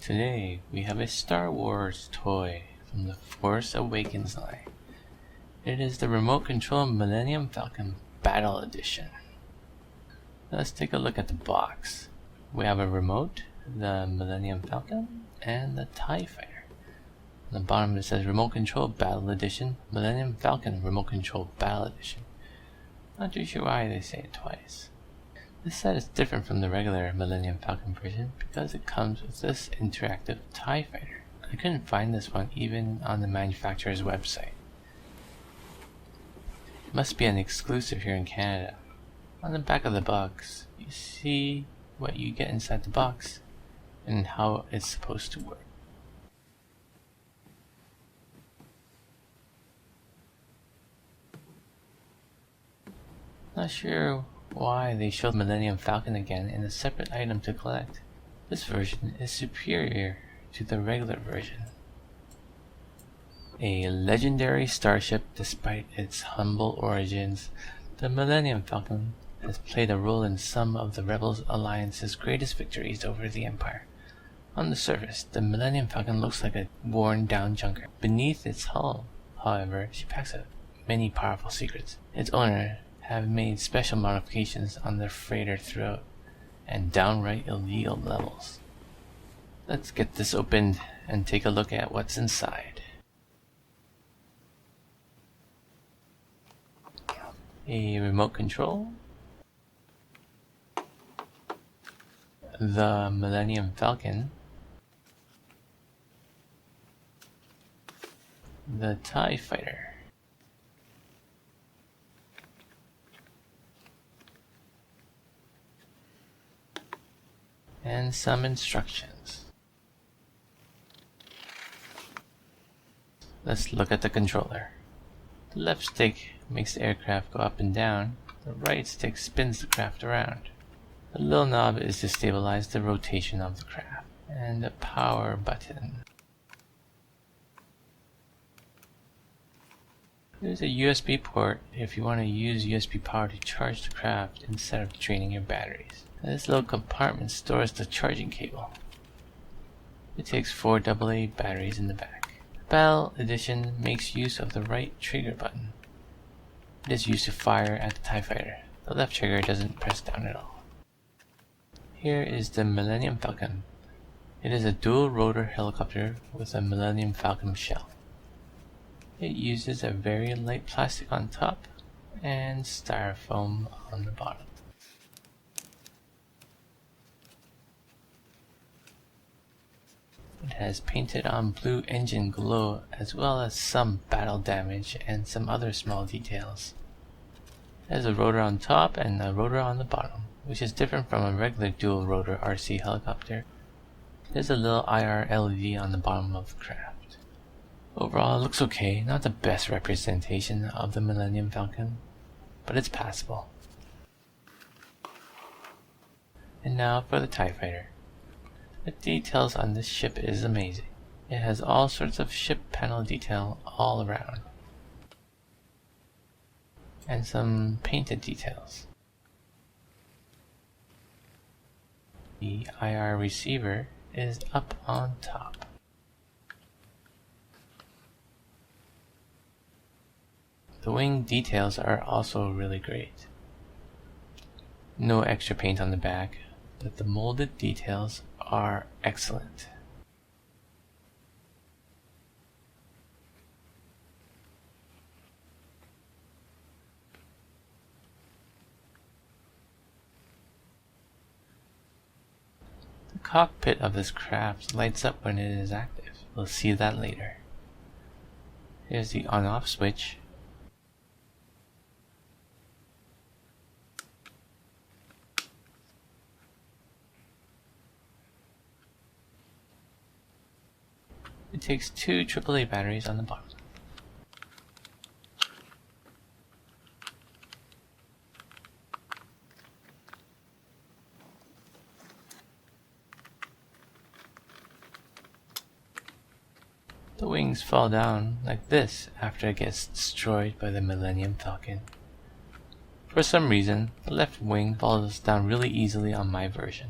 Today we have a Star Wars toy from the Force Awakens line. It is the remote control Millennium Falcon Battle Edition. Let's take a look at the box. We have a remote, the Millennium Falcon, and the TIE Fighter. On the bottom it says Remote Control Battle Edition, Millennium Falcon Remote Control Battle Edition. Not too sure why they say it twice. This set is different from the regular Millennium Falcon version because it comes with this interactive TIE Fighter. I couldn't find this one even on the manufacturer's website. It must be an exclusive here in Canada. On the back of the box, you see what you get inside the box and how it's supposed to work. Not sure why they showed Millennium Falcon again in a separate item to collect. This version is superior to the regular version. A legendary starship despite its humble origins, the Millennium Falcon has played a role in some of the Rebels Alliance's greatest victories over the Empire. On the surface, the Millennium Falcon looks like a worn-down junker. Beneath its hull, however, she packs up many powerful secrets. Its owner have made special modifications on the freighter throughout, and downright illegal levels. Let's get this opened and take a look at what's inside. A remote control, the Millennium Falcon, the TIE Fighter, and some instructions. Let's look at the controller. The left stick makes the aircraft go up and down. The right stick spins the craft around. The little knob is to stabilize the rotation of the craft, and the power button. There's a USB port if you want to use USB power to charge the craft instead of draining your batteries. This little compartment stores the charging cable. It takes 4 AA batteries in the back. The Battle Edition makes use of the right trigger button. It is used to fire at the TIE Fighter. The left trigger doesn't press down at all. Here is the Millennium Falcon. It is a dual rotor helicopter with a Millennium Falcon shell. It uses a very light plastic on top and styrofoam on the bottom. It has painted on blue engine glow as well as some battle damage and some other small details. It has a rotor on top and a rotor on the bottom, which is different from a regular dual rotor RC helicopter. There's a little IR LED on the bottom of the craft. Overall it looks okay, not the best representation of the Millennium Falcon, but it's passable. And now for the TIE Fighter. The details on this ship is amazing. It has all sorts of ship panel detail all around, and some painted details. The IR receiver is up on top. The wing details are also really great. No extra paint on the back, but the molded details are excellent. The cockpit of this craft lights up when it is active. We'll see that later. Here's the on-off switch. It takes 2 AAA batteries on the bottom. The wings fall down like this after it gets destroyed by the Millennium Falcon. For some reason, the left wing falls down really easily on my version.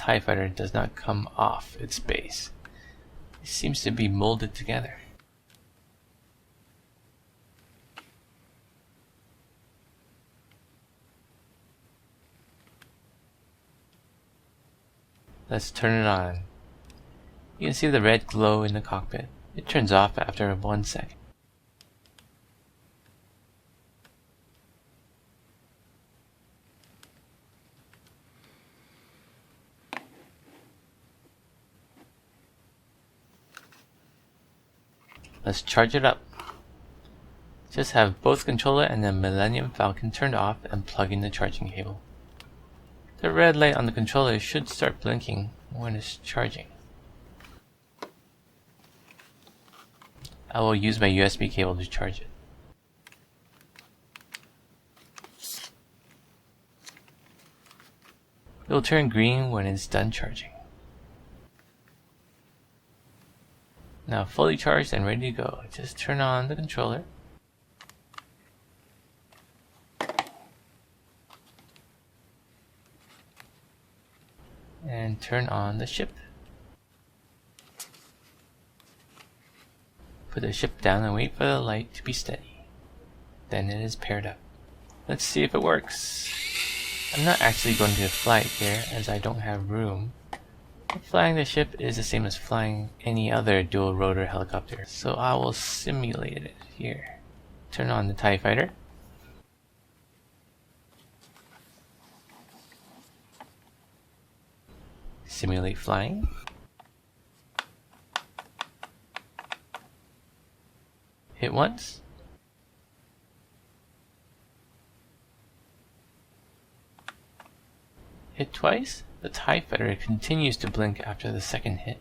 TIE fighter does not come off its base. It seems to be molded together. Let's turn it on. You can see the red glow in the cockpit. It turns off after 1 second. Let's charge it up. Just have both controller and the Millennium Falcon turned off and plug in the charging cable. The red light on the controller should start blinking when it's charging. I will use my USB cable to charge it. It will turn green when it's done charging. Now fully charged and ready to go. Just turn on the controller. And turn on the ship. Put the ship down and wait for the light to be steady. Then it is paired up. Let's see if it works. I'm not actually going to fly it here as I don't have room. Flying the ship is the same as flying any other dual rotor helicopter, so I will simulate it here. Turn on the TIE fighter. Simulate flying. Hit once. Hit twice. The TIE fighter continues to blink after the second hit.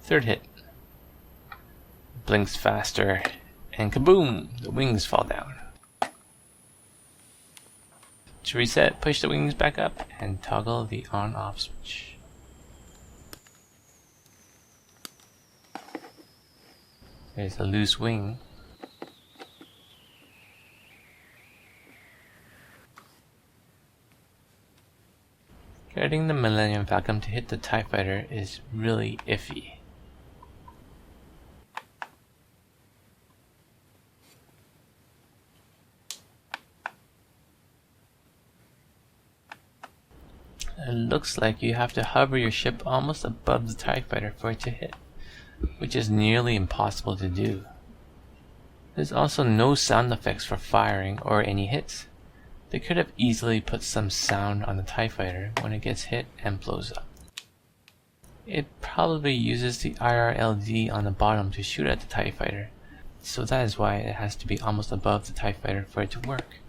Third hit. Blinks faster, and kaboom! The wings fall down. To reset, push the wings back up and toggle the on-off switch. There's a loose wing. Getting the Millennium Falcon to hit the TIE fighter is really iffy. It looks like you have to hover your ship almost above the TIE fighter for it to hit, which is nearly impossible to do. There's also no sound effects for firing or any hits. They could have easily put some sound on the TIE fighter when it gets hit and blows up. It probably uses the IRLD on the bottom to shoot at the TIE fighter, so that is why it has to be almost above the TIE fighter for it to work.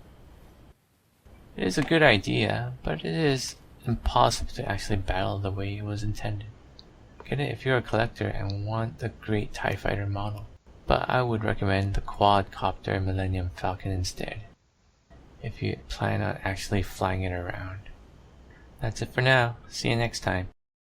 It is a good idea, but it is impossible to actually battle the way it was intended. Get it if you're a collector and want the great TIE fighter model, but I would recommend the quadcopter Millennium Falcon instead, if you plan on actually flying it around. That's it for now. See you next time.